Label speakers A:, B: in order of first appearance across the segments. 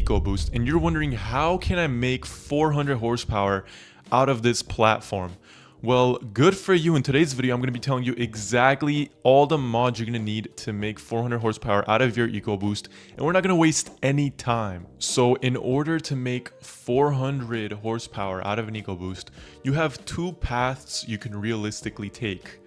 A: EcoBoost and you're wondering how can I make 400 horsepower out of this platform. Well, good for you. In today's video, I'm going to be telling you exactly all the mods you're going to need to make 400 horsepower out of your EcoBoost, and we're not going to waste any time. So in order to make 400 horsepower out of an EcoBoost, you have two paths you can realistically take.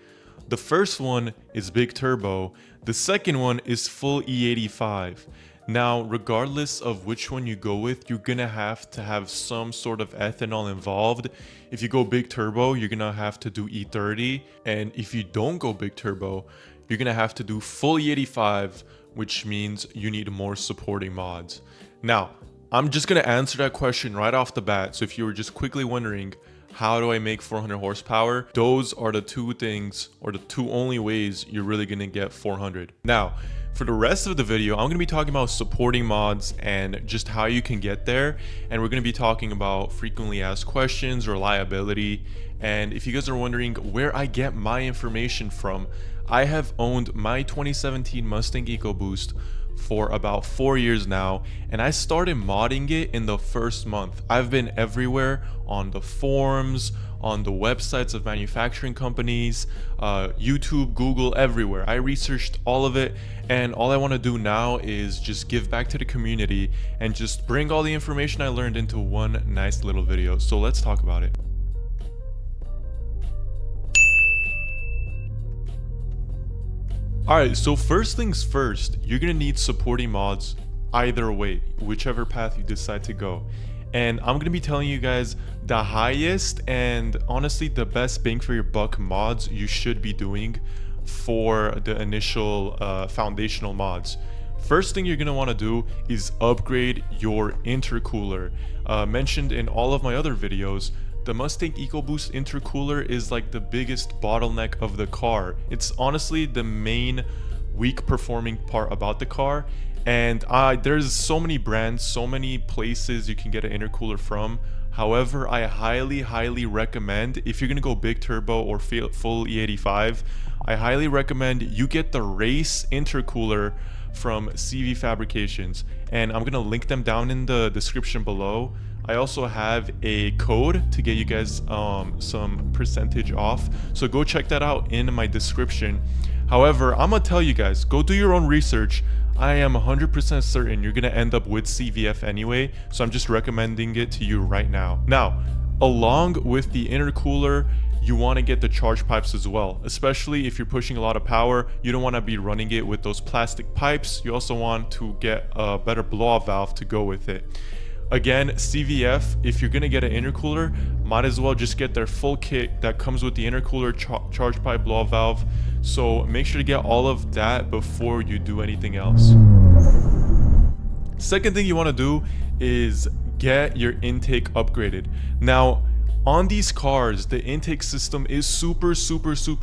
A: The first one is big turbo. The second one is full E85. Now, regardless of which one you go with, you're gonna have to have some sort of ethanol involved. If you go big turbo, you're gonna have to do E30. And if you don't go big turbo, you're gonna have to do full E85, which means you need more supporting mods. Now, I'm just gonna answer that question right off the bat. So if you were just quickly wondering, how do I make 400 horsepower? Those are the two things, or the two only ways you're really gonna get 400. Now, for the rest of the video, I'm going to be talking about supporting mods and just how you can get there. And we're going to be talking about frequently asked questions, reliability. And if you guys are wondering where I get my information from, I have owned my 2017 Mustang EcoBoost for about 4 years now, and I started modding it in the first month. I've been everywhere, on the forums, on the websites of manufacturing companies, YouTube, Google, everywhere. I researched all of it, and all I want to do now is just give back to the community and just bring all the information I learned into one nice little video. So let's talk about it. Alright, so first things first, you're going to need supporting mods either way, whichever path you decide to go. And I'm going to be telling you guys the highest and honestly the best bang for your buck mods you should be doing for the initial foundational mods. First thing you're going to want to do is upgrade your intercooler. Mentioned in all of my other videos, the Mustang EcoBoost intercooler is like the biggest bottleneck of the car. It's honestly the main weak performing part about the car. And there's so many brands, so many places you can get an intercooler from. However, I highly recommend, if you're going to go big turbo or full E85, I highly recommend you get the race intercooler from CV Fabrications. And I'm going to link them down in the description below. I also have a code to get you guys some percentage off, so go check that out in my description. However, I'm gonna tell you guys, go do your own research. I am 100% certain you're gonna end up with CVF anyway, so I'm just recommending it to you right now. Now, along with the intercooler, you want to get the charge pipes as well, especially if you're pushing a lot of power. You don't want to be running it with those plastic pipes. You also want to get a better blow-off valve to go with it. Again, CVF, if you're going to get an intercooler, might as well just get their full kit that comes with the intercooler, charge pipe, blow-off valve. So make sure to get all of that before you do anything else. Second thing you want to do is get your intake upgraded. Now, on these cars, the intake system is super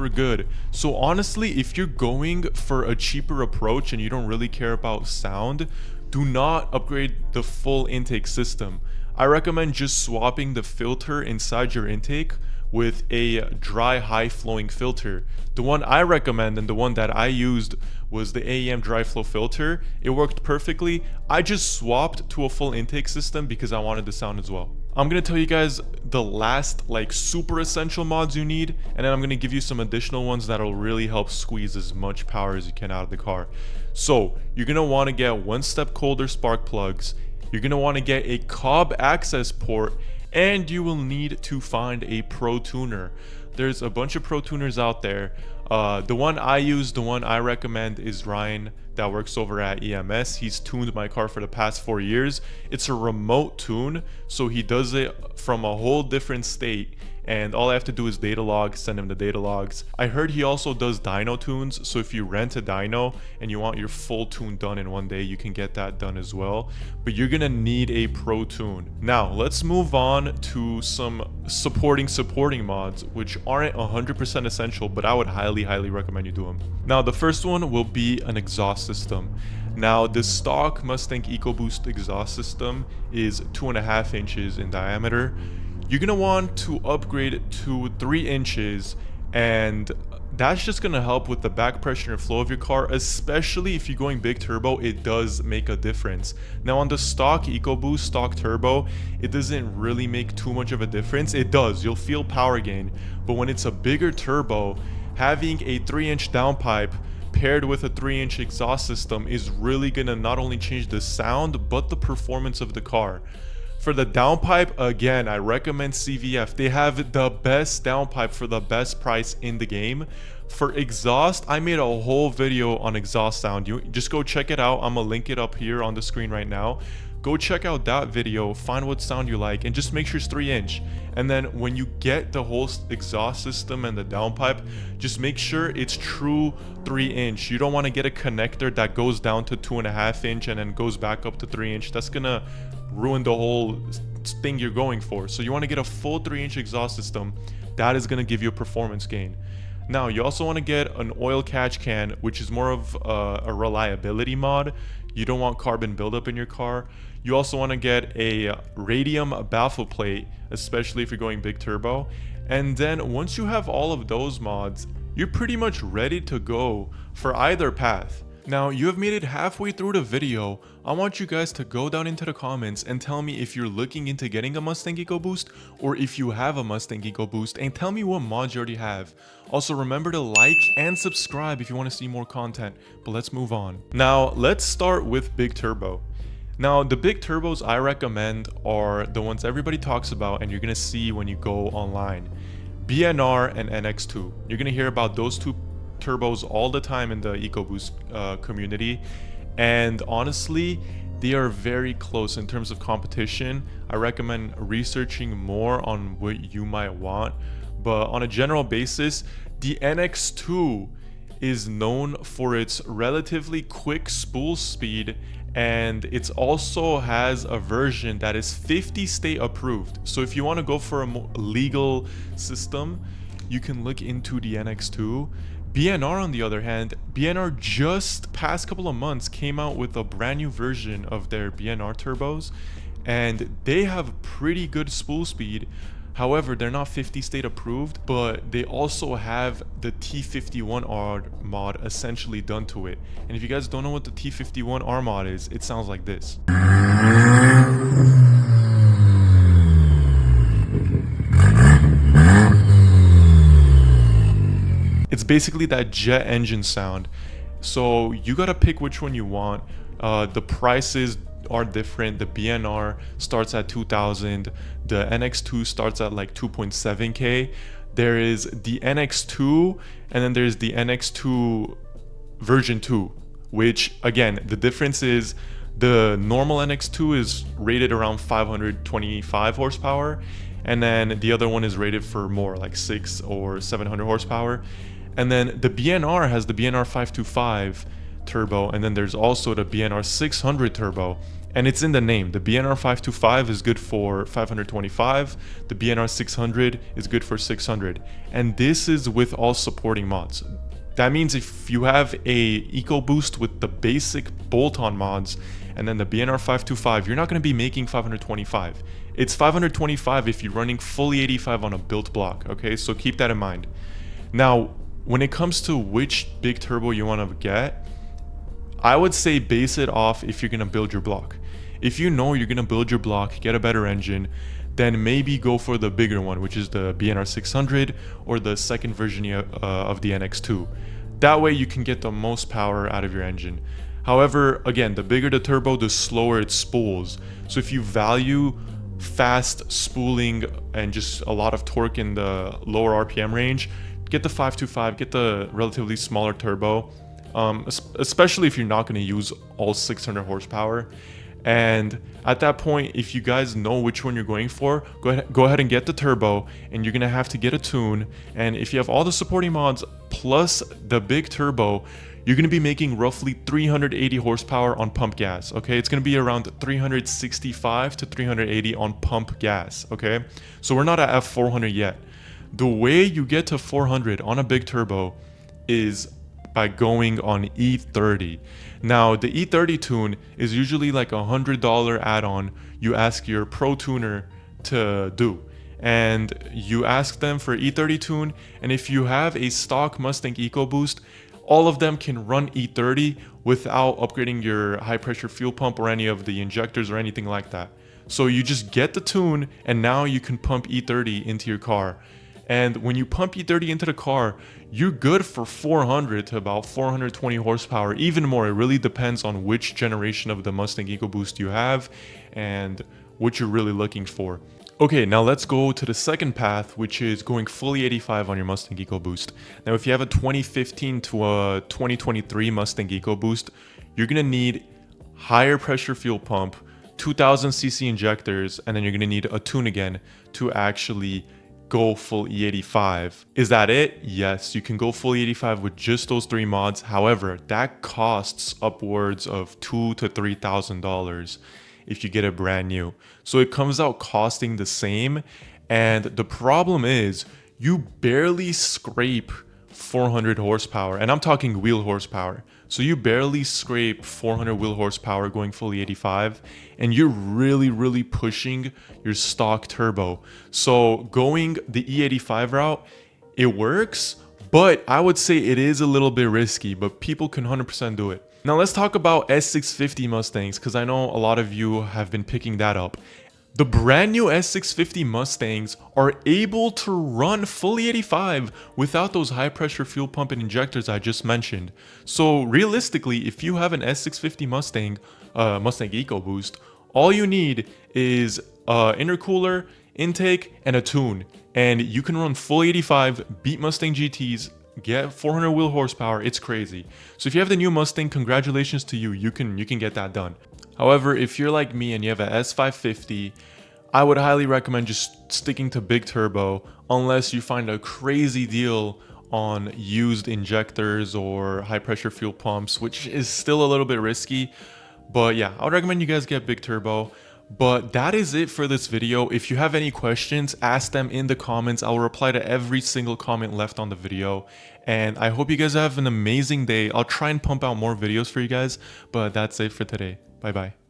A: good. So honestly, if you're going for a cheaper approach and you don't really care about sound, do not upgrade the full intake system. I recommend just swapping the filter inside your intake with a dry high flowing filter. The one I recommend and the one that I used was the AEM dry flow filter. It worked perfectly. I just swapped to a full intake system because I wanted the sound as well. I'm going to tell you guys the last like super essential mods you need, and then I'm going to give you some additional ones that will really help squeeze as much power as you can out of the car. So you're going to want to get one step colder spark plugs. You're going to want to get a cob access port, and you will need to find a pro tuner. There's a bunch of pro tuners out there. The one I use, the one I recommend is Ryan that works over at EMS. He's tuned my car for the past 4 years. It's a remote tune, so he does it from a whole different state, and all I have to do is data log, send him the data logs. I heard he also does dyno tunes, so if you rent a dyno and you want your full tune done in one day, you can get that done as well. But you're gonna need a pro tune. Now let's move on to some supporting mods, which aren't 100% essential, but I would highly recommend you do them. Now the first one will be an exhaust system. Now the stock Mustang EcoBoost exhaust system is 2.5 inches in diameter. You're gonna want to upgrade it to 3 inches, and that's just gonna help with the back pressure and flow of your car, especially if you're going big turbo. It does make a difference. Now on the stock EcoBoost, stock turbo, it doesn't really make too much of a difference. It does, you'll feel power gain, but when it's a bigger turbo, having a 3-inch downpipe paired with a 3-inch exhaust system is really gonna not only change the sound, but the performance of the car. For the downpipe, again, I recommend CVF. They have the best downpipe for the best price in the game. For exhaust, I made a whole video on exhaust sound. You just go check it out. I'm gonna link it up here on the screen right now. Go check out that video, find what sound you like, and just make sure it's 3-inch. And then when you get the whole exhaust system and the downpipe, just make sure it's true 3-inch. You don't want to get a connector that goes down to 2.5-inch and then goes back up to 3-inch. That's gonna ruin the whole thing you're going for. So you want to get a full 3-inch exhaust system. That is going to give you a performance gain. Now you also want to get an oil catch can, which is more of a reliability mod. You don't want carbon buildup in your car. You also want to get a radium baffle plate, especially if you're going big turbo. And then once you have all of those mods, you're pretty much ready to go for either path. Now you have made it halfway through the video. I want you guys to go down into the comments and tell me if you're looking into getting a Mustang EcoBoost, or if you have a Mustang EcoBoost, and tell me what mods you already have. Also remember to like and subscribe if you want to see more content, but let's move on. Now let's start with big turbo. Now the big turbos I recommend are the ones everybody talks about and you're gonna see when you go online. BNR and NX2. You're gonna hear about those two turbos all the time in the EcoBoost community, and honestly they are very close in terms of competition. I recommend researching more on what you might want, but on a general basis, the NX2 is known for its relatively quick spool speed, and it also has a version that is 50 state approved. So if you want to go for a more legal system, you can look into the NX2. BNR on the other hand, BNR just past couple of months came out with a brand new version of their BNR turbos, and they have pretty good spool speed. However, they're not 50 state approved, but they also have the T51R mod essentially done to it. And if you guys don't know what the T51R mod is, it sounds like this. It's basically that jet engine sound. So you gotta pick which one you want. The prices are different. The BNR starts at 2,000. The NX2 starts at like 2.7K. There is the NX2, and then there's the NX2 version 2, which again, the difference is the normal NX2 is rated around 525 horsepower, and then the other one is rated for more, like 600 or 700 horsepower. And then the BNR has the BNR 525 turbo, and then there's also the BNR 600 turbo, and it's in the name. The BNR 525 is good for 525, the BNR 600 is good for 600, and this is with all supporting mods. That means if you have a EcoBoost with the basic bolt-on mods and then the BNR 525, you're not going to be making 525. It's 525 if you're running fully 85 on a built block, okay? So keep that in mind. Now, when it comes to which big turbo you want to get, I would say base it off if you're going to build your block. If you know you're going to build your block, get a better engine, then maybe go for the bigger one, which is the BNR 600 or the second version of the NX2. That way you can get the most power out of your engine. However, again, the bigger the turbo, the slower it spools. So if you value fast spooling and just a lot of torque in the lower RPM range, get the 525, get the relatively smaller turbo, especially if you're not going to use all 600 horsepower. And at that point, if you guys know which one you're going for, go ahead and get the turbo, and you're going to have to get a tune. And if you have all the supporting mods plus the big turbo, you're going to be making roughly 380 horsepower on pump gas, okay? It's going to be around 365 to 380 on pump gas, okay? So we're not at F400 yet. The way you get to 400 on a big turbo is by going on E30. Now, the E30 tune is usually like $100 add-on you ask your pro tuner to do. and you ask them for E30 tune, and if you have a stock Mustang EcoBoost, all of them can run E30 without upgrading your high pressure fuel pump or any of the injectors or anything like that. So you just get the tune and now you can pump E30 into your car. And when you pump E30 into the car, you're good for 400 to about 420 horsepower, even more. It really depends on which generation of the Mustang EcoBoost you have and what you're really looking for. Okay, now let's go to the second path, which is going fully 85 on your Mustang EcoBoost. Now, if you have a 2015 to a 2023 Mustang EcoBoost, you're gonna need higher pressure fuel pump, 2000cc injectors, and then you're gonna need a tune again to actually go full E85. Is that it? Yes, you can go full E85 with just those 3 mods. However, that costs upwards of $2,000 to $3,000 if you get it brand new. So it comes out costing the same, and the problem is you barely scrape 400 horsepower, and I'm talking wheel horsepower. So you barely scrape 400 wheel horsepower going fully 85, and you're really pushing your stock turbo. So going the E85 route, it works, but I would say it is a little bit risky, but people can 100% do it. Now let's talk about S650 Mustangs, because I know a lot of you have been picking that up. The brand new S650 Mustangs are able to run fully 85 without those high pressure fuel pump and injectors I just mentioned. So realistically, if you have an S650 Mustang, Mustang EcoBoost, all you need is intercooler, intake, and a tune. And you can run full 85, beat Mustang GTs, get 400 wheel horsepower. It's crazy. So if you have the new Mustang, congratulations to you. You can get that done. However, if you're like me and you have a S550, I would highly recommend just sticking to big turbo unless you find a crazy deal on used injectors or high pressure fuel pumps, which is still a little bit risky. But yeah, I would recommend you guys get big turbo. But that is it for this video. If you have any questions, ask them in the comments. I'll reply to every single comment left on the video. And I hope you guys have an amazing day. I'll try and pump out more videos for you guys, but that's it for today. Bye bye.